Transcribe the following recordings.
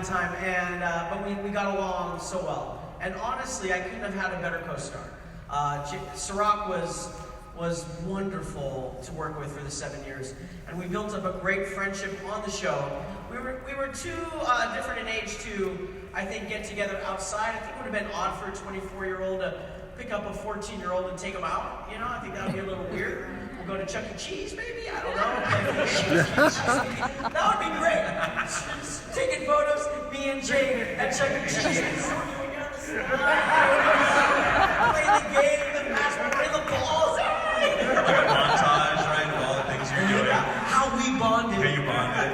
time, and but we got along so well. And honestly, I couldn't have had a better co-star. Sirach was wonderful to work with for the 7 years, and we built up a great friendship on the show. We were too different in age to, I think, get together outside. I think it would have been odd for a 24-year-old to pick up a 14-year-old and take them out. You know, I think that would be a little weird. We'll go to Chuck E. Cheese, maybe? I don't know. That would be great. Taking photos, me and Jay at Chuck E. Cheese. Play the game, the basketball, play the balls. Like a montage, right, of all the things you're doing. How we bonded. How you bonded.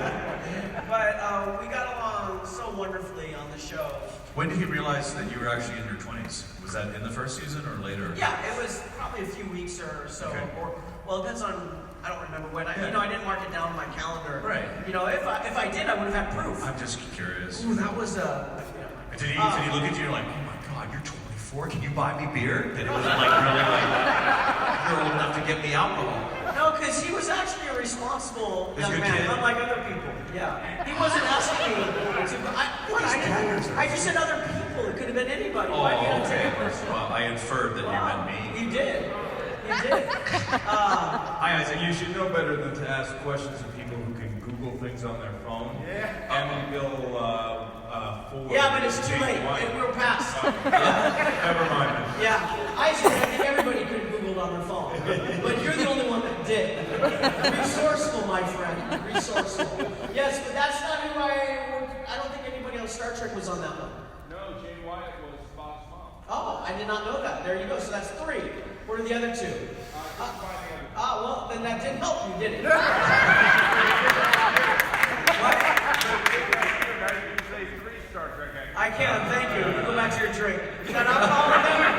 But we got along so wonderfully on the show. When did you realize that you were actually in your 20s? Was that in the first season or later? Yeah, it was probably a few weeks or so. Okay. Or, well, it depends on, I don't remember when. I didn't mark it down on my calendar. Right. You know, if I did, I would have had proof. I'm just curious. Ooh, that was Did he look at you like, oh my God, you're 24, can you buy me beer? That it wasn't like really like, you're old enough to get me alcohol. No, because he was actually a responsible He's a young good man, kid. unlike other people. Yeah. He wasn't asking me to, I just said other people. It could have been anybody. Oh, Why do you have to okay. take it personal? Well, I inferred that you meant me. You did. You did. Hi, Isaac. You should know better than to ask questions of people who can Google things on their phone. Yeah. Emily Bill Ford. Yeah, but it's too late. We were past. Never mind. Yeah. I think everybody could have Googled on their phone. But you're the only one that did. Resourceful, my friend. Resourceful. Yes, but that's not who I don't think anybody on Star Trek was on that one. No, Jane Wyatt was Spock's mom. Oh, I did not know that. There you go. So that's 3. What are the other 2? Well, then that didn't help you, did it? What? I can, thank you. Go back to your drink. Is that alcohol in there?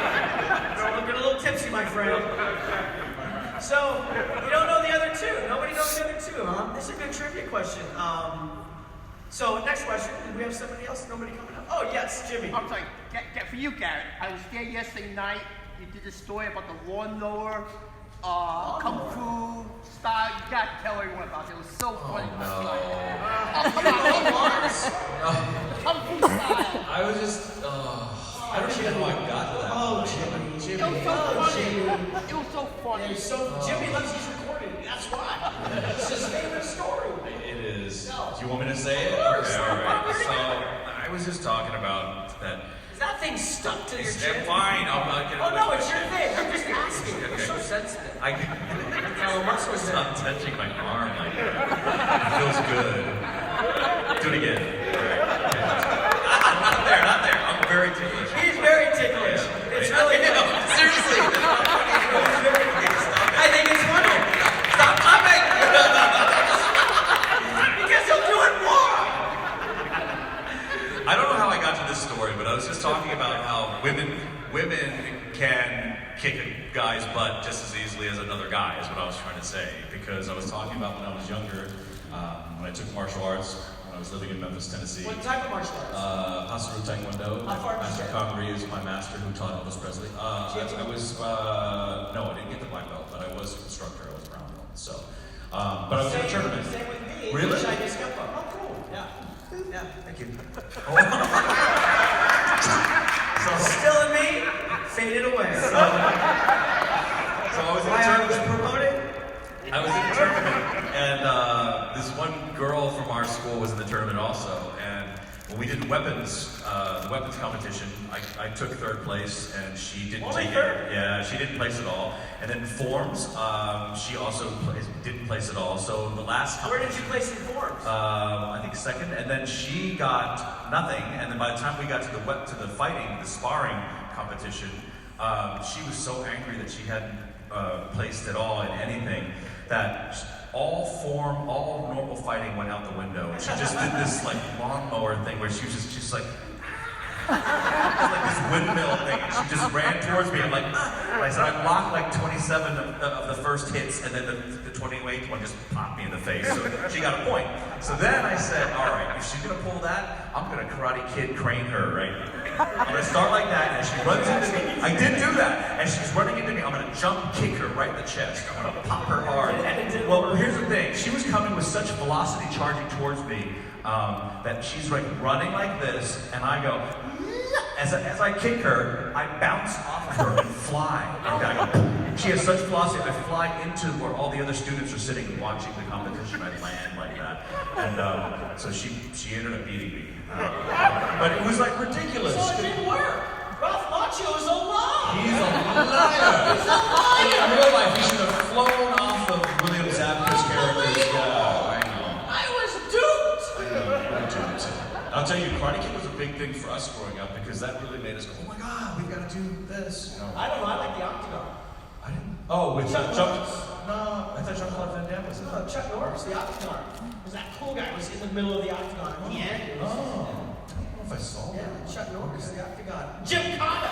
I'm looking a little tipsy, my friend. So, you don't know the other 2. Nobody knows the other 2, huh? This is a good trivia question. So, next question. Did we have somebody else? Nobody coming up? Oh, yes, Jimmy. I'm sorry, for you, Garrett. I was there yesterday night. You did a story about the lawnmower, kung fu style. You gotta tell everyone about it. It was so funny. No. Come on. Kung fu style. I was just, I don't even know how I got to that. Oh, Jimmy. It was so funny. It was so funny. Jimmy loves his recording. That's why. It's his favorite story. It is. Do you want me to say it? Of course. Okay, all right. So, I was just talking about that. Is that thing stuck to your chin? Fine, I'm not gonna. Oh no, it's your thing. I'm just asking. You're so sensitive. It's not touching my arm like that. It feels good. Do it again. Not there. I'm very ticklish. He's very ticklish. It's really seriously. I think it's funny. Stop clapping. Because he'll do it more. I don't know how I got to this story, but I was just talking about how women can kick a guy's butt just as easily as another guy, is what I was trying to say. Because I was talking about when I was younger, when I took martial arts, when I was living in Memphis, Tennessee. What type of martial arts? Hasaru Taekwondo. How far did you Master get? Kong Ryu is my master who taught Elvis Presley. I was, no, I didn't get the black belt, but I was an instructor. I was a brown belt. So, but I was in a tournament. Same with me. Really? Chinese kempo. Oh, cool. Yeah. Yeah. Thank you. Still in me, faded away. So I was in a Why I was tournament. promoted? I was in a tournament, and this one girl from our school was in the tournament also. And when we did the weapons competition, I took 3rd place, and she didn't Only take third? it. Yeah, she didn't place at all. And then forms, she also didn't place at all. So the last Where did you place in forms? I think 2nd, and then she got nothing. And then by the time we got to the fighting, the sparring competition, she was so angry that she hadn't placed at all in anything that all normal fighting went out the window. And she just did this like lawnmower thing where she was just like. Like this windmill thing, and she just ran towards me. I'm like, I said, I blocked like 27 of the first hits, and then the 28th one just popped me in the face. So she got a point. So then I said, all right, if she's gonna pull that, I'm gonna Karate Kid crane her, right? I'm gonna start like that, and as she runs into me, I did do that. As she's running into me, I'm gonna jump kick her right in the chest. I'm gonna pop her hard. Well, here's the thing. She was coming with such velocity charging towards me that she's like running like this, and I go, as I kick her, I bounce off of her and fly. And I go, she has such velocity, I fly into where all the other students are sitting and watching the competition. I land like that. And so she ended up beating me. But it was like ridiculous. So it didn't work. Ralph Macchio is a liar. He's a liar. He's a liar. In real life, he should have flown off of William Zabka's character's. Yeah, I know. I was duped. I'll tell you, Karate Kid was a big thing for us growing up because that really made us go, oh my God, we've got to do this. You know? I don't know. I like the Octagon. I didn't. Oh, with Chuck Chuck. Norris. No, I thought Chuck Van Damme was in No, Chuck Norris, the Octagon. Because that cool guy was in the middle of the Octagon at the end. Oh, I don't know if I saw Yeah, that. Chuck Norris, the Octagon. Jim Cotta.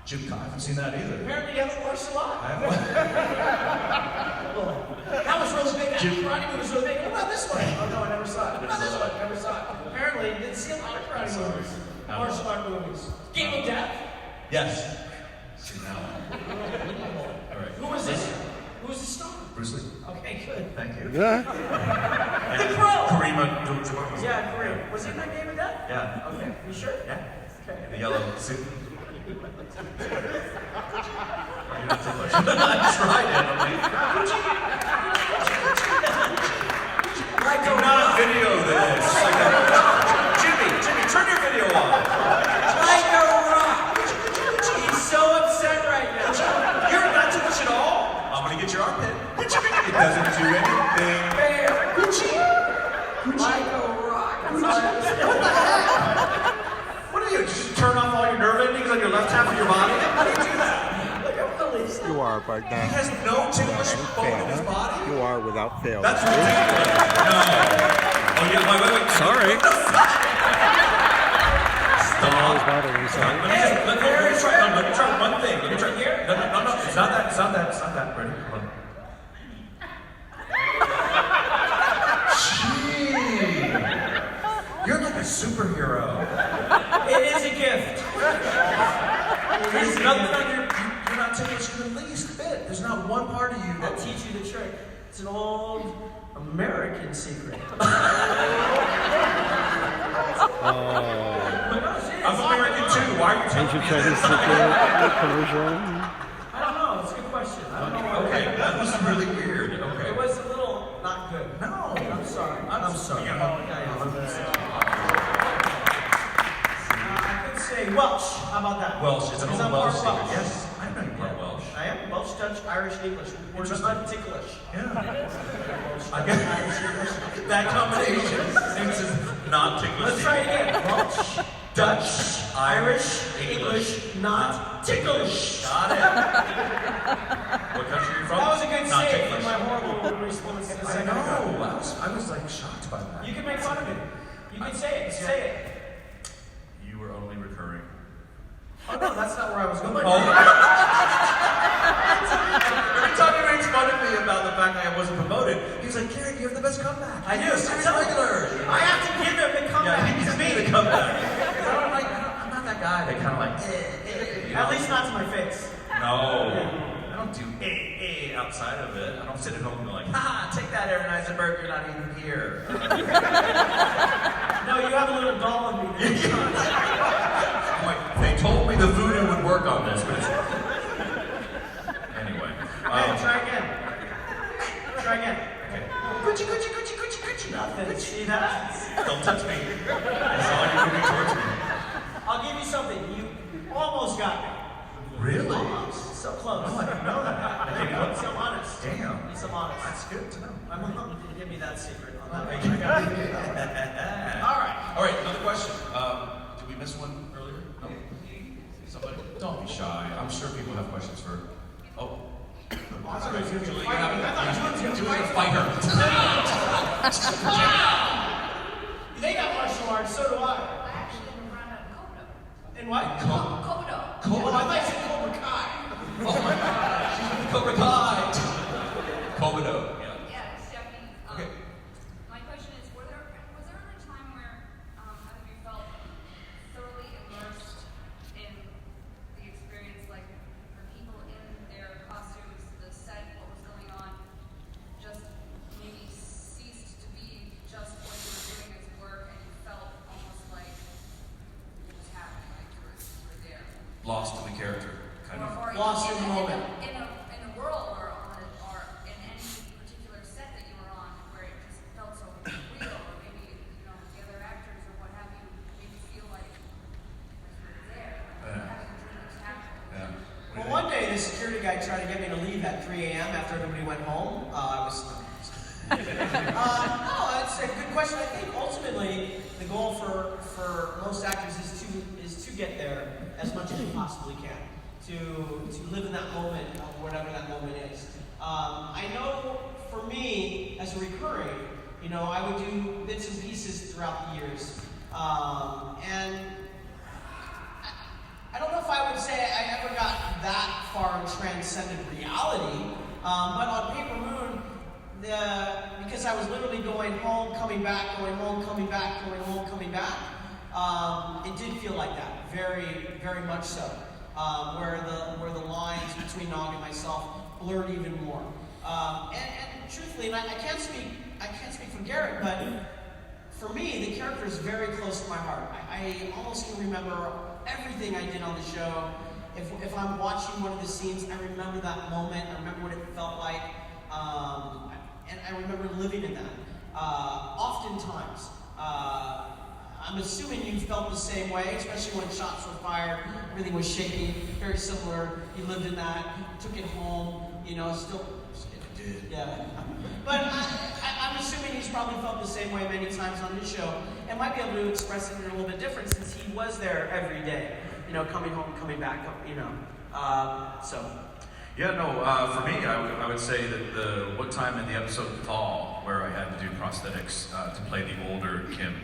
Jim, I haven't seen that either. Apparently, you haven't watched a lot. I haven't. That was really big. That Jim- karate movie was really big. What about this one? Oh no, I never saw it. What about this one? Never saw it. Apparently, you didn't see a lot of karate movies. Martial art movies. Game of Death. Yes. See now. All right. Who was this? Who was the star? Bruce Lee. Okay, good. Thank you. Yeah. And Pro. Kareem Abdul-Jabbar. Yeah, Kareem. Was he in that Game of Death? Yeah. Okay, you sure? Yeah. Okay. In the yellow suit. You didn't say much. I tried it. I'm like, do not video this. Jimmy, turn your video off. Like a rock. He's so upset right now. You're not too much at all. I'm gonna get your armpit. It doesn't do anything. Bam. Like a rock. What the heck? What do you just turn off all your nerve endings on your left half of your body? How do you do that? Look at Willie's. You are right He now. has no ticklish bone in his body? You are without fail. That's ridiculous. No. Oh yeah, wait. Sorry. Stop. Always bothering you, sorry. Let me try one thing. Let me try. No. It's not that. Ready? Hold on. Gee. You're like a superhero. It is a gift. There's nothing on your. You're not ticklish in the least bit. There's not one part of you I'll that. teach you the trick. It's an old American secret. I'm American too. Why are you telling Ancient me Chinese this? secret conversion. I don't know. It's a good question. I don't know why. Okay, that was really weird. Okay. It was a little not good. No. I'm sorry. I'm sorry. Yeah. I could say Welsh. How about that? Welsh. It's an Because old I'm Welsh part secret. Yes. I know you're part Welsh. I am Welsh, Dutch, Irish, English. We're just not ticklish. Yeah. Welsh, I Dutch, guess Irish, English. that combination seems to not ticklish. Let's try it again. Welsh, Dutch, Irish, English, not ticklish. Got it. What country are you from? That was a good Not save ticklish. for my horrible response to the I second know. round. I was like shocked by that. You can make fun of it. You can say it. Say it. You were only recurring. Oh no, that's not where I was going. Oh. Every time he makes fun of me about the fact that I wasn't promoted, he's like, "Gary, you have the best comeback." I do. You're a series regular. I have to give them the comeback. Yeah, he's to me the me. comeback. I'm not that guy. They kind of like. You know? At least not to my face. No. I don't do outside of it. I don't sit at home and be like, ha, take that, Aaron Eisenberg, you're not even here. No, you have a little doll of me. I'm like, they told me the voodoo would work on this, but it's... Anyway. Try again. Try again. Okay. Gucci. Nothing. See that? Don't touch me. I saw you moving towards me. I'll give you something. You almost got me. Really? Almost. So close. Oh, I didn't know that. Okay, Need some honest. Damn. Need some honest. That's good to know. My mom didn't give me that secret on that. All right, another question. Did we miss one earlier? No? Somebody? Don't be shy. I'm sure people have questions for... Oh. That's all right. Julie, you have Julie's a fighter. They got martial arts, so do I. I actually run a Kodo. And what? Kodo. Oh, I thought you said Cobra Kai. Oh my God, she's with Cobra Kai. Komodo, yeah. Yeah, Stephanie. Okay. My question is, was there ever a time where either of you felt thoroughly immersed lost in the character, kind of. Or Lost in the moment. In a world or in any particular set that you were on where it just felt so real, or maybe the other actors or what have you made you feel like you were there, having dreams happen. Yeah. Well, one day the security guy tried to get me to leave at 3 a.m. after everybody went home. No, it's a good question. I think ultimately the goal for most actors is to get there as much as you possibly can. To live in that moment, whatever that moment is. I know for me, as a recurring, I would do bits and pieces throughout the years. And I don't know if I would say I ever got that far and transcended reality, but on Paper Moon, because I was literally going home, coming back, going home, coming back, going home, coming back, it did feel like that, very, very much so. Where the lines between Nog and myself blurred even more. And truthfully, and I can't speak for Garrett, but for me, the character is very close to my heart. I almost can remember everything I did on the show. If I'm watching one of the scenes, I remember that moment. I remember what it felt like, and I remember living in that. Oftentimes, I'm assuming you felt the same way, especially when shots were fired, everything was shaking, very similar. You lived in that, took it home, still. Yeah. But I'm assuming he's probably felt the same way many times on his show, and might be able to express it in a little bit different since he was there every day, coming home, coming back, so. Yeah, no, for me, I would say that the one time in the episode Tall, where I had to do prosthetics to play the older Kim,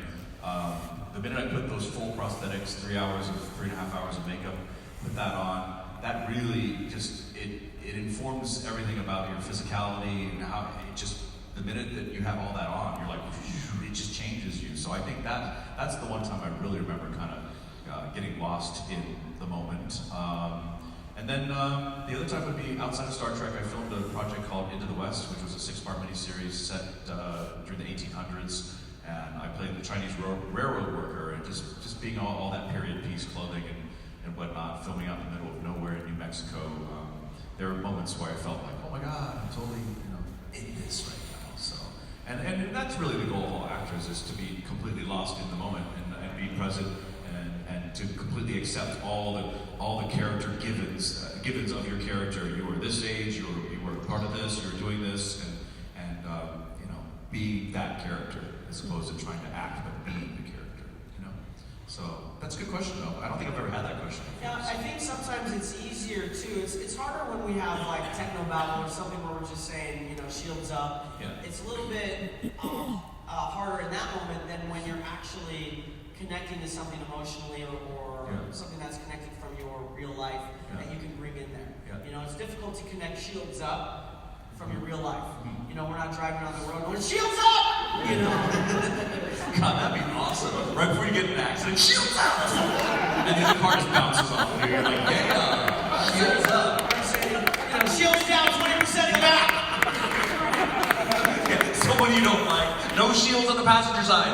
the minute I put those full prosthetics, 3.5 hours of makeup, put that on, that really just, it informs everything about your physicality and how it just, the minute that you have all that on, you're like, it just changes you. So I think that's the one time I really remember kind of getting lost in the moment. And then the other time would be outside of Star Trek. I filmed a project called Into the West, which was a 6-part miniseries set during the 1800s. And I played the Chinese railroad worker, and just being all that period piece clothing and whatnot, filming out in the middle of nowhere in New Mexico. There were moments where I felt like, oh my God, I'm totally in this right now. So, and that's really the goal of all actors, is to be completely lost in the moment and be present and to completely accept all the character givens of your character. You were this age, you were part of this, you were doing this, and be that character as opposed to trying to act, but being the character. So that's a good question, though. I don't think I've ever had that question before. Yeah, I think sometimes it's easier too. It's harder when we have like techno battle or something where we're just saying, shields up. Yeah. It's a little bit harder in that moment than when you're actually connecting to something emotionally or something that's connected from your real life that you can bring in there. Yeah. It's difficult to connect shields up from your real life. We're not driving on the road going, shields up! God, that'd be awesome. Right before you get in an accident, shields up! And then the car just bounces off. And you're like, yeah, shields up. Shields down 20% in the back. Yeah, someone you don't like. No shields on the passenger side.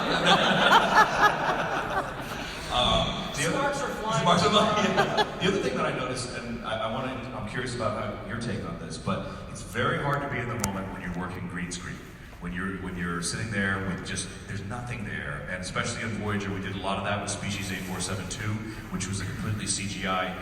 Sparks are flying. The other thing that I noticed, and I'm curious about your take on this, but it's very hard to be in the moment when you're working green screen. When you're sitting there with there's nothing there, and especially on Voyager, we did a lot of that with Species 8472, which was a completely CGI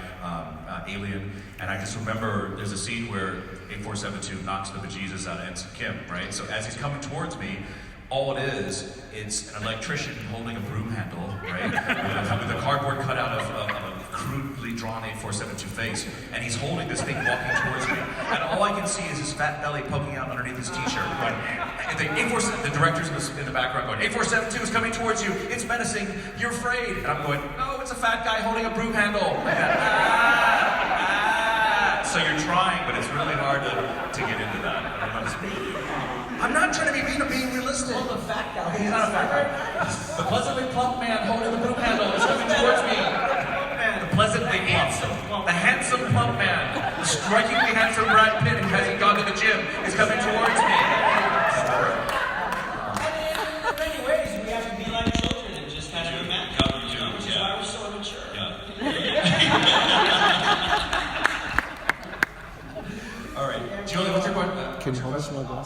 alien. And I just remember there's a scene where 8472 knocks the bejesus out of Ensign Kim, right? So as he's coming towards me, all it is, it's an electrician holding a broom handle, right? with a cardboard cutout of a crudely drawn 8472 face, and he's holding this thing walking towards me, and all I can see is his fat belly poking out underneath his t-shirt. The director's in the background going, 8472 is coming towards you, it's menacing, you're afraid. And I'm going, no, it's a fat guy holding a broom handle. So you're trying, but it's really hard to get into that. I'm not trying to be mean, I'm being realistic. Oh, the fat guy. He's not a fat guy. The pleasantly plump man holding the broom handle is coming towards me. The pleasantly plump. The handsome plump man. The strikingly handsome Brad Pitt who hasn't gone to the gym is coming towards me. And in many ways, we have to be like children and just kind of imagine. Which is why we're so immature. Yeah.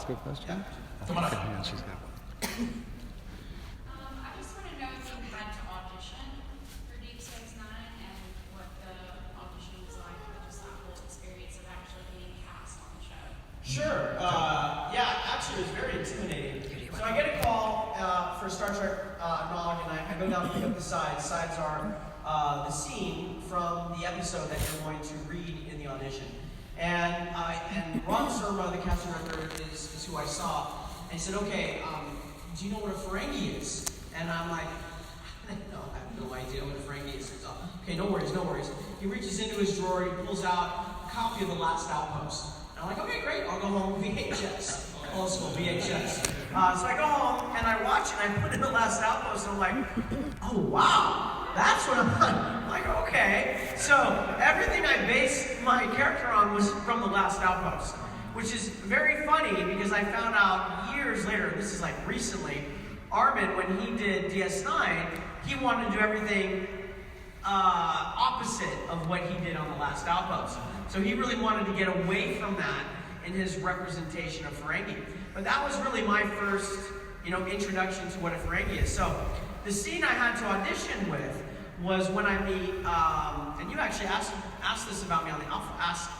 ask a question? Come on up. Yeah, she's got one. I just want to know if you had to audition for Deep Space Nine and what the audition was like, just that whole experience of actually being cast on the show. Sure. Yeah, actually, it was very intimidating. So I get a call for Star Trek Nog, and I go down to pick up the sides. Sides are the scene from the episode that you're going to read in the audition. And Ron Surma, the casting director, is who I saw. And he said, okay, do you know what a Ferengi is? And I'm like, no, I have no idea what a Ferengi is. He's like, okay, no worries, no worries. He reaches into his drawer, he pulls out a copy of The Last Outpost. And I'm like, okay, great, I'll go home VHS. Old school VHS. So I go home and I watch it and I put in The Last Outpost and I'm like, oh wow, that's what I'm on. I'm like, okay. So everything I based my character on was from The Last Outpost, which is very funny because I found out years later, this is like recently, Armin, when he did DS9, he wanted to do everything opposite of what he did on The Last Outpost. So he really wanted to get away from that in his representation of Ferengi. But that was really my first, introduction to what a Ferengi is. So the scene I had to audition with was when I meet, and you actually asked this about me on the Alpha, asked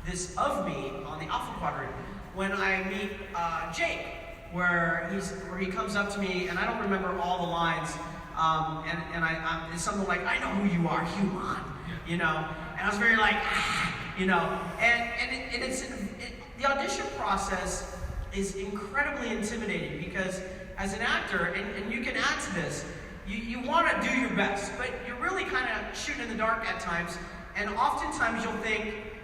this of me on the Alpha Quadrant, when I meet Jake, where he comes up to me, and I don't remember all the lines, and it's something like, I know who you are, human, and I was very like, and the audition process is incredibly intimidating because as an actor, and you can add to this, you want to do your best, but you're really kind of shooting in the dark at times, and oftentimes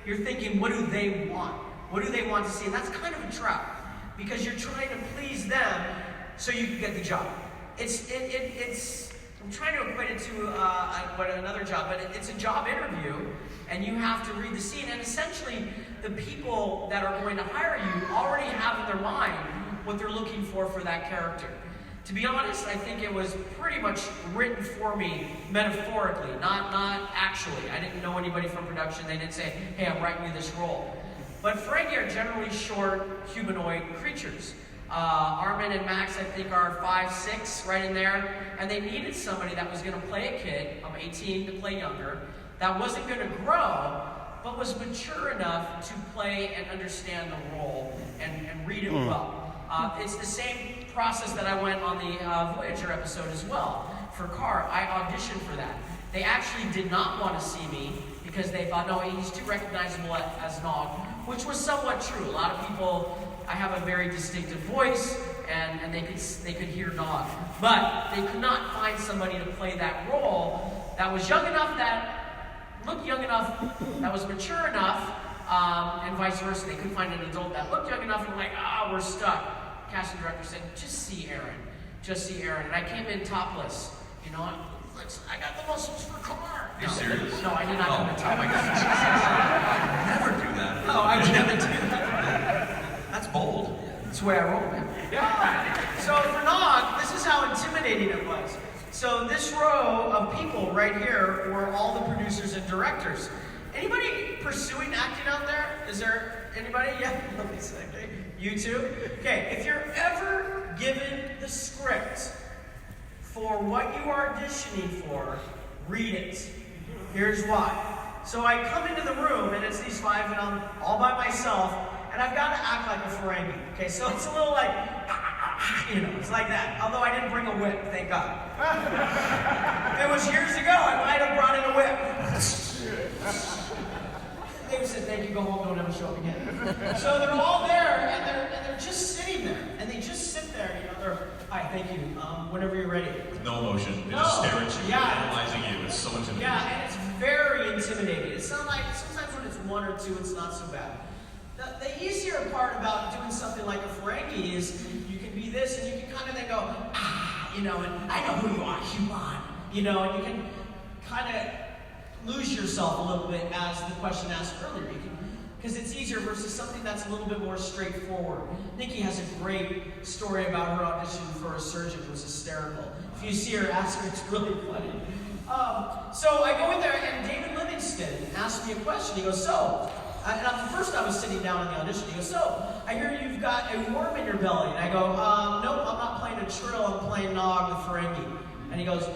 you're thinking, what do they want? What do they want to see? And that's kind of a trap because you're trying to please them so you can get the job. I'm trying to equate it to another job, but it's a job interview, and you have to read the scene, and essentially the people that are going to hire you already have in their mind what they're looking for that character. To be honest, I think it was pretty much written for me metaphorically, not actually. I didn't know anybody from production. They didn't say, hey, I'm writing you this role. But Ferengi are generally short, humanoid creatures. Armin and Max, I think, are 5'6", right in there. And they needed somebody that was going to play a kid, I'm 18 to play younger, that wasn't going to grow, but was mature enough to play and understand the role and read it well. It's the same process that I went on the Voyager episode as well. For Carr, I auditioned for that. They actually did not want to see me because they thought, no, he's too recognizable as Nog, which was somewhat true. A lot of people, I have a very distinctive voice, and they could hear Nog. But they could not find somebody to play that role that was young enough, that looked young enough, that was mature enough, and vice versa. They couldn't find an adult that looked young enough and like, we're stuck. Casting director said, just see Aaron. Just see Aaron. And I came in topless. I got the muscles for Carr. You're serious? No, I did not come in topless. Oh my God. Never do that. No, I would never do that. That's bold. That's the way I roll, man. So for Nog, this is how intimidating it was. So this row of people right here were all the producers and directors. Anybody pursuing acting out there? Is there anybody? Yeah, let me say. Okay. You too? Okay, if you're ever given the script for what you are auditioning for, read it. Here's why. So I come into the room, and it's these five, and I'm all by myself, and I've got to act like a Ferengi. Okay, so it's a little like, it's like that. Although I didn't bring a whip, thank God. If it was years ago, I might have brought in a whip. They would say, thank you, go home, don't ever show up again. So they're all there, and they're just sitting there. And they just sit there, they're, hi, thank you, whenever you're ready. No emotion. They just stare at you, analyzing you. It's so intimidating. Yeah, and it's very intimidating. It's not like, sometimes when it's one or two, it's not so bad. The easier part about doing something like a Ferengi is you can be this, and you can kind of then go, and I know who you are, human, and you can kind of lose yourself a little bit as the question asked earlier, because it's easier versus something that's a little bit more straightforward. Nikki has a great story about her audition for a surgeon. It was hysterical. If you see her, ask her, it's really funny. So I go in there, and David Livingston asked me a question. He goes, and at first I was sitting down in the audition. He goes, I hear you've got a worm in your belly. And I go, nope, I'm not playing a trill, I'm playing Nog the Ferengi. And he goes,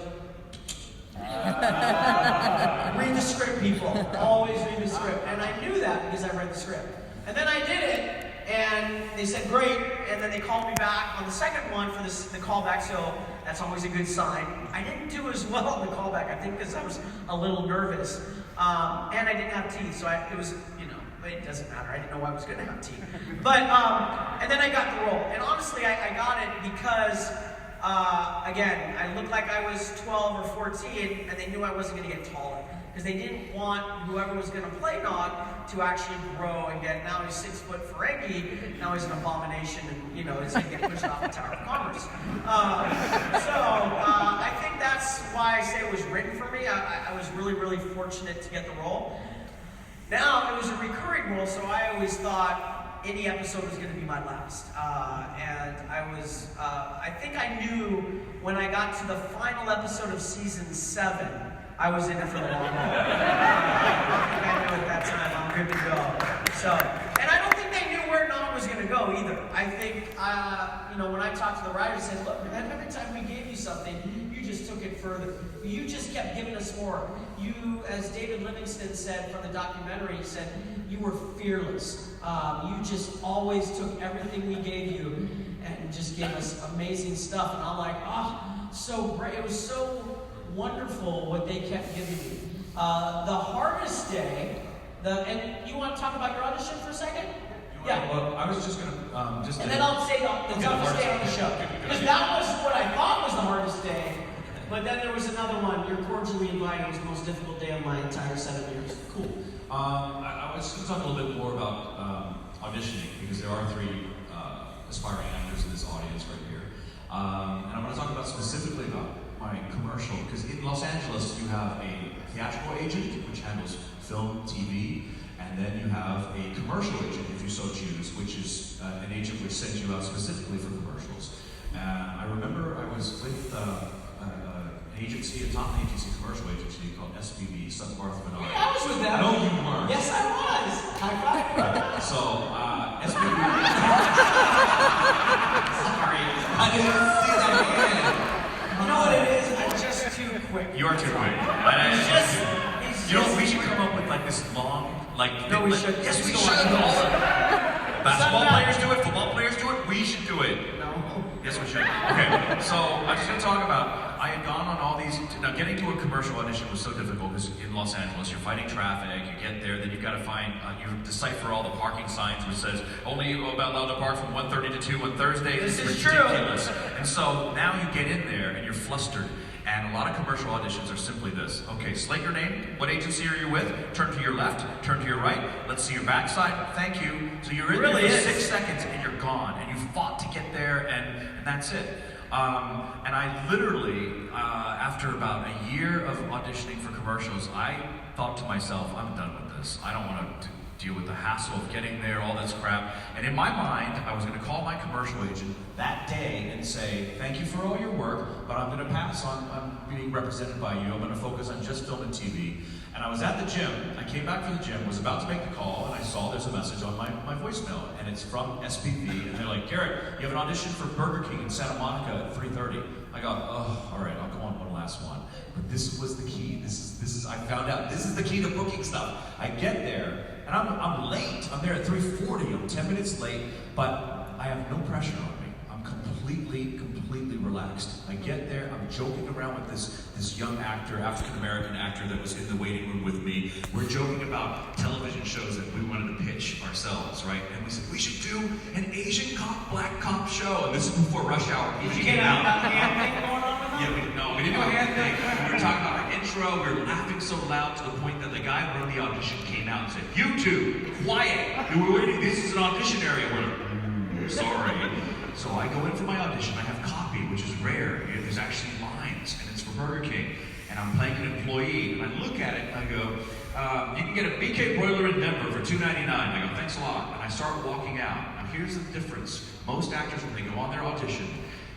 read the script, people. Always read the script. And I knew that because I read the script. And then I did it, and they said, great. And then they called me back on the second one for the callback, so that's always a good sign. I didn't do as well on the callback, I think because I was a little nervous. And I didn't have teeth, so it was, it doesn't matter. I didn't know I was going to have teeth. But, and then I got the role. And honestly, I got it because, again, I looked like I was 12 or 14, and they knew I wasn't going to get taller. Because they didn't want whoever was going to play Nog to actually grow and get, now he's 6 foot Ferengi, now he's an abomination, and, he's going to get pushed off the Tower of Commerce. I think that's why I say it was written for me. I was really, really fortunate to get the role. Now, it was a recurring role, so I always thought any episode was going to be my last. And I think I knew when I got to the final episode of season 7, I was in it for the long haul. I think I knew at that time I'm good to go. So, and I don't think they knew where Nog was going to go either. I think, when I talked to the writers, I said, look, every time we gave you something, you just took it further. You just kept giving us more. You, as David Livingston said from the documentary, he said, you were fearless. You just always took everything we gave you and just gave us amazing stuff. And I'm like, so great. It was so wonderful what they kept giving me. The hardest day, and you want to talk about your audition for a second? Yeah. Well, I was just going to, and then I'll say the toughest day on the show. Because that was what I thought was the hardest day. But then there was another one. You're cordially invited. It was the most difficult day of my entire 7 years. Cool. I was going to talk a little bit more about auditioning, because there are 3 aspiring actors in this audience right here. And I want to talk about specifically about my commercial, because in Los Angeles you have a theatrical agent, which handles film, TV, and then you have a commercial agent, if you so choose, which is an agent which sends you out specifically for commercials. I remember I was with an agency, a top agency, commercial agency called SPV, Sons Barth Bernard. Yeah, I was with them. No, you weren't. Yes, I was. High five. So, SPV. Sorry, I didn't see that hand. You know what it is? I'm just too quick. You are too quick. We should come up with like this long, No, we should. Yes, we Just should. go on. Basketball players do it. Football players do it. We should do it. No. Yes, we should. Okay, so I'm just going to talk about, I had gone on all these, now getting to a commercial audition was so difficult because in Los Angeles, you're fighting traffic, you get there, then you've got to find, you decipher all the parking signs which says, only about allowed to park from 1:30 to 2 on Thursday. This is ridiculous. true. And so now you get in there and you're flustered. And a lot of commercial auditions are simply this. Okay, slate your name. What agency are you with? Turn to your left. Turn to your right. Let's see your backside. Thank you. So you're in there for 6 seconds and you're gone. And you fought to get there and that's it. And I literally, after about a year of auditioning for commercials, I thought to myself, I'm done with this. I don't want to deal with the hassle of getting there, all this crap. And in my mind, I was going to call my commercial agent that day and say, thank you for all your work, but I'm going to pass on being represented by you. I'm going to focus on just film and TV. And I was at the gym. I came back from the gym, was about to make the call, and I saw there's a message on my voicemail, and it's from SPV, and they're like, Garrett, you have an audition for Burger King in Santa Monica at 3:30. I go, oh, all right, I'll go on one last one. But this was the key. This is I found out this is the key to booking stuff. I get there, and I'm late. I'm there at 3:40. I'm 10 minutes late, but I have no pressure on me. I'm completely relaxed. I get there, I'm joking around with this young actor, African-American actor that was in the waiting room with me. We're joking about television shows that we wanted to pitch ourselves, right? And we said, we should do an Asian cop, black cop show. And this is before Rush Hour. Did you get a hand thing going on with them? Yeah, we didn't do a hand thing. We were talking about our intro. We were laughing so loud to the point that the guy running the audition came out and said, you two, quiet. We were waiting. This is an audition area. We're like, sorry. So I go in for my audition. I have copy, which is rare. There's actually lines, and it's for Burger King. And I'm playing an employee. And I look at it, and I go, you can get a BK broiler in Denver for $2.99. I go, thanks a lot. And I start walking out. Now here's the difference. Most actors, when they go on their audition,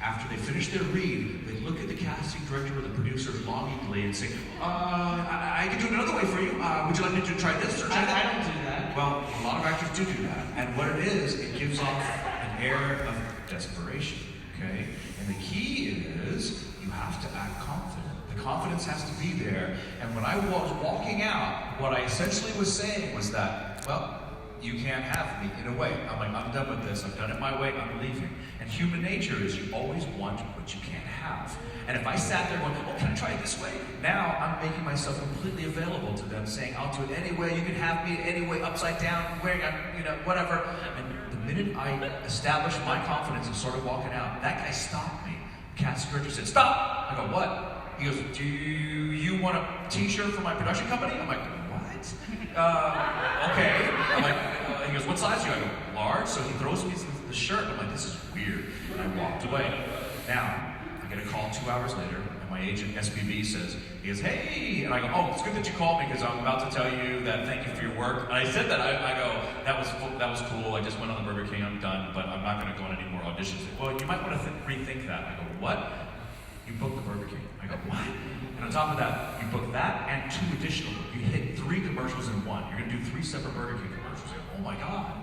After they finish their read, they look at the casting director or the producer longingly and say, I can do it another way for you. Would you like me to try this or try that? I don't do that. Well, a lot of actors do that. And what it is, it gives off an air of desperation, okay? And the key is you have to act confident. The confidence has to be there. And when I was walking out, what I essentially was saying was that, well, you can't have me in a way. I'm like, I'm done with this. I've done it my way. I'm leaving. And human nature is you always want what you can't have. And if I sat there going, oh, can I try it this way? Now I'm making myself completely available to them, saying, I'll do it any way. You can have me any way, upside down, wearing, whatever. And the minute I established my confidence and started walking out, that guy stopped me. Casting director said, stop. I go, what? He goes, do you want a t-shirt for my production company? I'm like, what? Okay. I'm like, he goes, what size are you? I go, large. So he throws me the shirt. I'm like, this is weird. And I walked away. Now, I get a call 2 hours later, and my agent, SBB, says, he goes, hey. And I go, oh, it's good that you called me because I'm about to tell you that thank you for your work. And I said that. I go, that was cool. I just went on the Burger King. I'm done, but I'm not going to go on any more auditions. Well, you might want to rethink that. I go, what? You booked the Burger King. I go, what? And on top of that, you booked that and 2 additional. You hit 3 commercials in 1. You're going to do 3 separate Burger King commercials. I go, oh my God.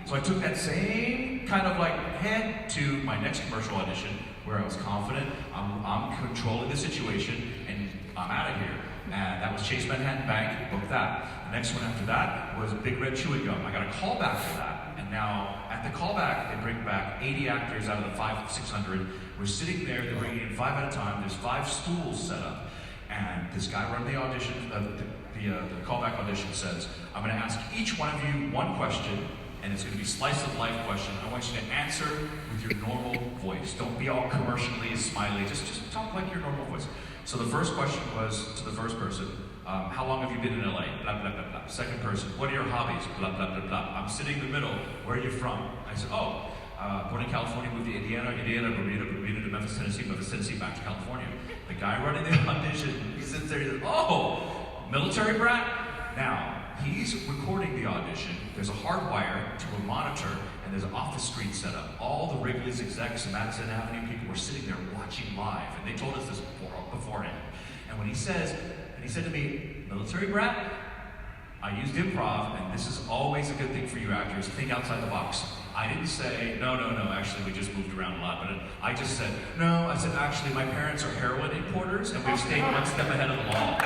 So I took that same kind of like head to my next commercial audition where I was confident, I'm controlling the situation, and I'm out of here. And that was Chase Manhattan Bank, booked that. The next one after that was Big Red Chewing Gum. I got a call back for that. And now, at the callback, they bring back 80 actors out of the 600. We're sitting there, they're bringing in 5 at a time. There's 5 stools set up. And this guy running the audition, the callback audition says, I'm going to ask each one of you one question, and it's going to be slice of life question. I want you to answer with your normal voice. Don't be all commercially smiley. Just talk like your normal voice. So the first question was to the first person, how long have you been in LA? Blah, blah, blah, blah. Second person, what are your hobbies? Blah, blah, blah, blah. I'm sitting in the middle. Where are you from? I said, born in California, moved to Indiana, Bermuda to Memphis, Tennessee, back to California. The guy running the audition, he sits there, he says, oh, military brat? Now, he's recording the audition. There's a hard wire to a monitor, and there's an office screen set up. All the Wrigley's execs and Madison Avenue people were sitting there watching live, and they told us this beforehand. And when he said to me, military brat, I used improv, and this is always a good thing for you actors, think outside the box. I didn't say, no, actually we just moved around a lot, but I just said, no, I said, actually my parents are heroin importers, and we've stayed one step ahead of the law.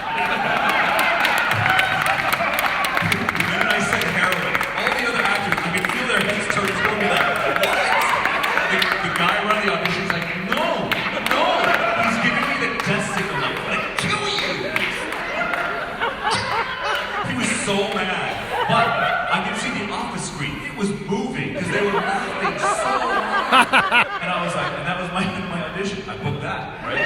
When I said heroin, all the other actors, I could feel their heads turn toward me like, what? The guy running the audition is like, no, he's giving me the death signal, like, I'm gonna kill you. He was so mad, but I could see the office screen, it was moving, because they were laughing so hard. And I was like, and that was my audition, I booked that, right?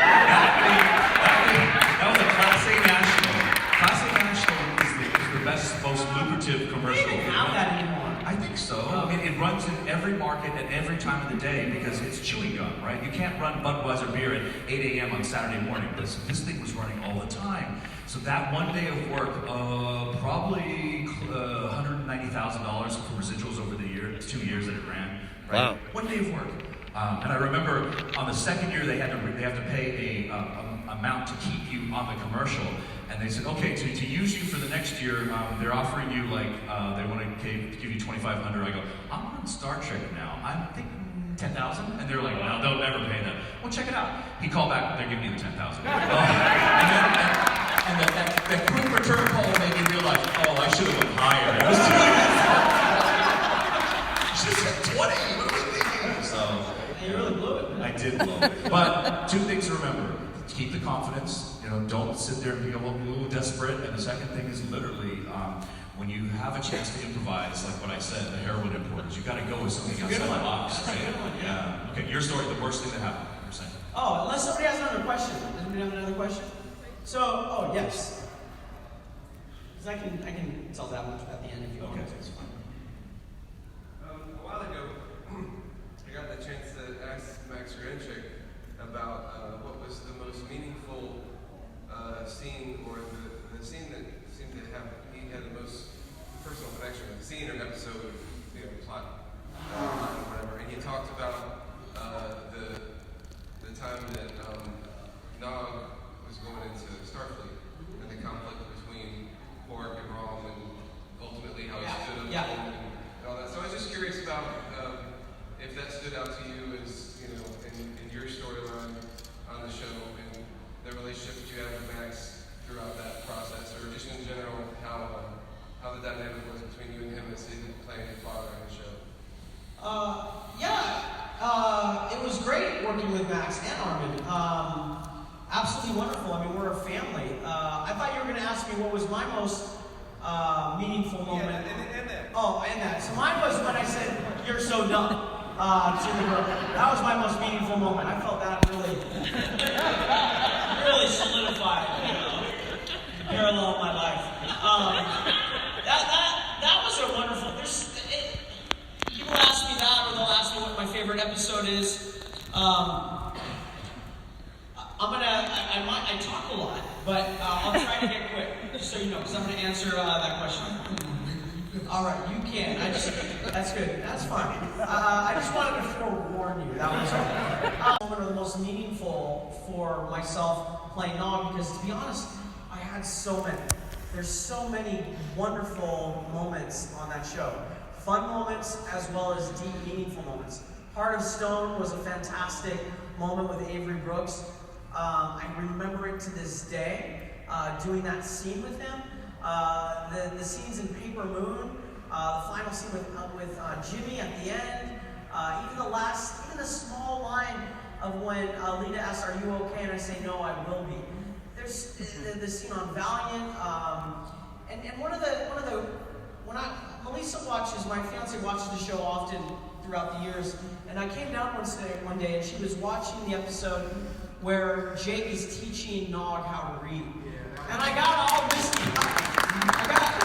That was a Class A National. Class A National is the best, most lucrative commercial. They don't have that anymore. I think so. I mean, it runs in every market at every time of the day because it's chewing gum, right? You can't run Budweiser beer at 8 a.m. on Saturday morning. This thing was running all the time. So that one day of work, probably $190,000 for residuals over the year. It's 2 years that it ran. Right? Wow. One day of work. And I remember on the second year they have to pay a amount to keep you on the commercial. And they said, okay, to use you for the next year, they're offering you they want to give you $2,500. I go, I'm on Star Trek now. I'm thinking 10,000, and they're like, no, they'll never pay that. Well, check it out. He called back. They're giving me the 10,000. And that quick return call made me realize, oh, I should have went higher. It was too just 20. What are we thinking? So You really blew it. I did blow it. But 2 things to remember. Keep the confidence. Don't sit there and be a little desperate. And the second thing is literally, when you have a chance to improvise, like what I said, the heroin importers, you got to go with something outside the box. That's a good one, yeah. Okay, your story, the worst thing that happened. You're saying. Oh, unless somebody has another question. Does anybody have another question? So, yes. Because I can tell that one at the end if you want. Okay. It's fine. A while ago, I got the chance to ask Max Granchik about what was the most meaningful scene, or the scene that seemed to have he had the most personal connection with, scene or episode of plot or whatever. And he talked about the time that Nog was going into Starfleet and the conflict between Quark and Rom, and ultimately how he stood up to him and all that. So I was just curious about if that stood out to you as, you know, in your storyline on the show, and the relationship that you had with Max throughout that process, or just in general, how the dynamic was between you and him as he playing your father on the show. It was great working with Max and Armin. Absolutely wonderful. I mean, we're a family. I thought you were going to ask me what was my most meaningful moment. Yeah, and that. Oh, and that. So mine was when I said, "You're so dumb," to the girl. That was my most meaningful moment. I felt that really solidified, you know, the parallel of my life. That was a wonderful. People ask me that, or they'll ask me what my favorite episode is. I talk a lot, but I'll try to get quick, just so you know, because I'm going to answer that question. All right, you can. That's good. That's fine. I just wanted to forewarn you. That was all. One of the most meaningful for myself playing Nog, because to be honest, I had so many. There's so many wonderful moments on that show. Fun moments as well as deep, meaningful moments. Heart of Stone was a fantastic moment with Avery Brooks. I remember it to this day, doing that scene with him. The scenes in Paper Moon, the final scene with Jimmy at the end, even the small line of when Lita asks, "Are you okay?" and I say, "No, I will be." There's the scene on Valiant, and when Melissa watches, my fiance watches the show often throughout the years, and I came down one day and she was watching the episode where Jake is teaching Nog how to read. And I got all misty. I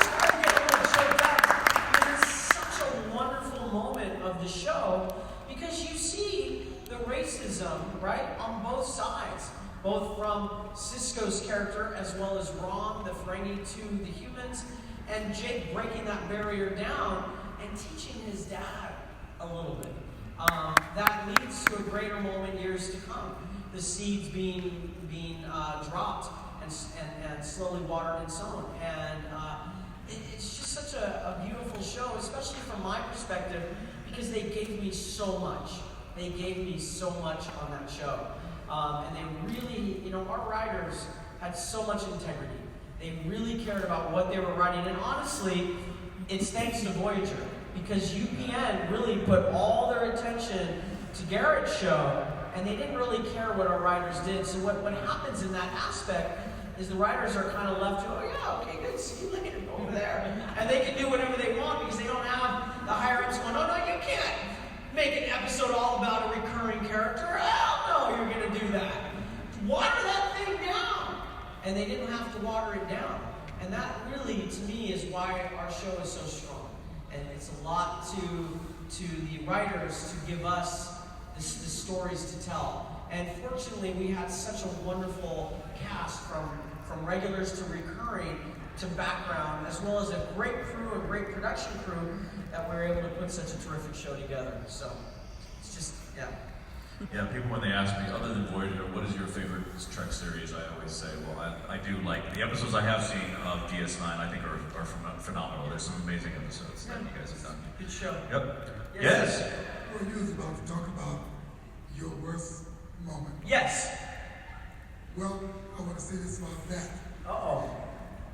started getting a little choked up. And it's such a wonderful moment of the show because you see the racism, right, on both sides. Both from Sisko's character as well as Rom, the Ferengi, to the humans, and Jake breaking that barrier down and teaching his dad a little bit. That leads to a greater moment years to come. The seeds being dropped and slowly watered and sown. And it's just such a beautiful show, especially from my perspective, because they gave me so much. They gave me so much on that show. And they really, you know, our writers had so much integrity. They really cared about what they were writing. And honestly, it's thanks to Voyager, because UPN really put all their attention to Garrett's show, and they didn't really care what our writers did. So what happens in that aspect is the writers are kind of left to, "Oh yeah, okay, good, see you later, over there." And they can do whatever they want because they don't have the higher-ups going, "Oh no, you can't make an episode all about a recurring character. Hell no, you're going to do that. Water that thing down." And they didn't have to water it down. And that really, to me, is why our show is so strong. And it's a lot to the writers to give us the stories to tell. And fortunately, we had such a wonderful cast from regulars to recurring to background, as well as a great crew, a great production crew, that we were able to put such a terrific show together. So it's just, yeah. Yeah, people when they ask me, other than Voyager, what is your favorite Trek series, I always say, well, I do like the episodes I have seen of DS9. I think are phenomenal. There's some amazing episodes that you guys have done. Good show. Yep. Yes. Well, you was about to talk about your worst moment. Yes. Well, I want to say this about that. Uh-oh.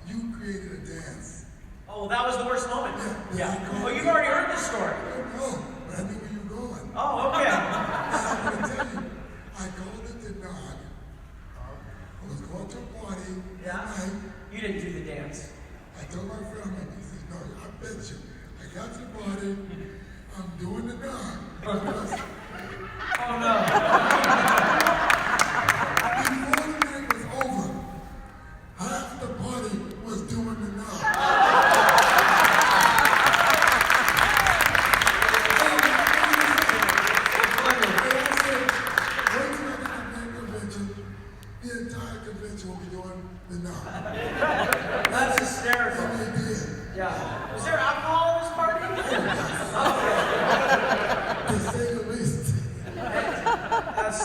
You created a dance. Oh, that was the worst moment? Yeah. Oh, you've already heard this story. No, but I knew where you were going. Oh, okay. I'm going to tell you, I called it the Nog. I was going to a party that night. You didn't do the dance. I told my friend, he said, "No, I bet you. I got to the party. I'm doing the Nog." Oh, no. Before the night was over, half the party was doing the Nog. The entire convention will be doing the Nog. That's hysterical. And they did. Yeah. Was there alcohol in this party? To say the least.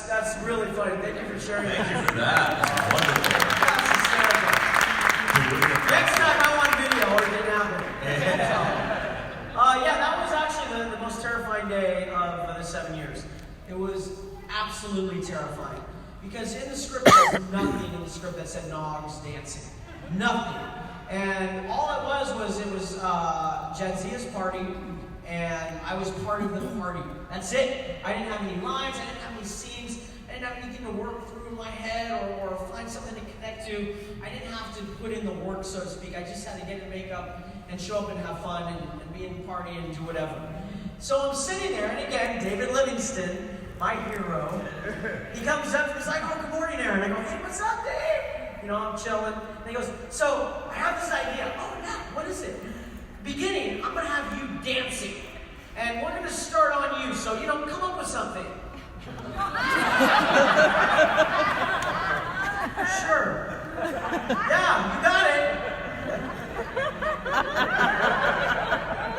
That's really funny. sharing. Thank you for that. Wonderful. Next time I want video or it didn't happen. Yeah, that was actually the most terrifying day of the 7 years. It was absolutely terrifying. Because in the script, there was nothing in the script that said Nogs dancing. Nothing. And all it was Jadzia's party, and I was part of the party. That's it. I didn't have any lines, I didn't have any scenes, I didn't have anything to work through in my head or find something to connect to. I didn't have to put in the work, so to speak. I just had to get in makeup and show up and have fun and be in the party and do whatever. So I'm sitting there, and again, David Livingston, my hero, he comes up and he's like, "Oh, good morning, Aaron." I go, "Hey, what's up, Dave?" You know, I'm chilling. And he goes, "So, I have this idea." "Oh, yeah, what is it?" "Beginning, I'm going to have you dancing. And we're going to start on you, so, come up with something." "Sure. Yeah, you got it."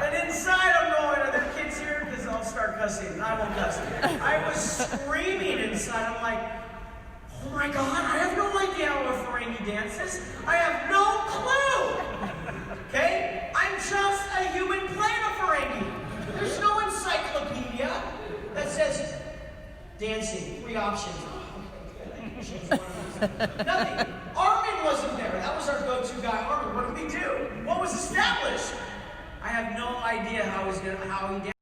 And inside I'm going, "Are there kids here?" Because I'll start cussing. I won't cuss. I was screaming inside. I'm like, "Oh my God, I have no idea how a Ferengi dances. I have no clue." Okay? I'm just a human playing a Ferengi. There's no encyclopedia that says dancing, 3 options. Nothing. Armin wasn't there. That was our go-to guy, Armin. What did we do? What was established? I have no idea how he danced.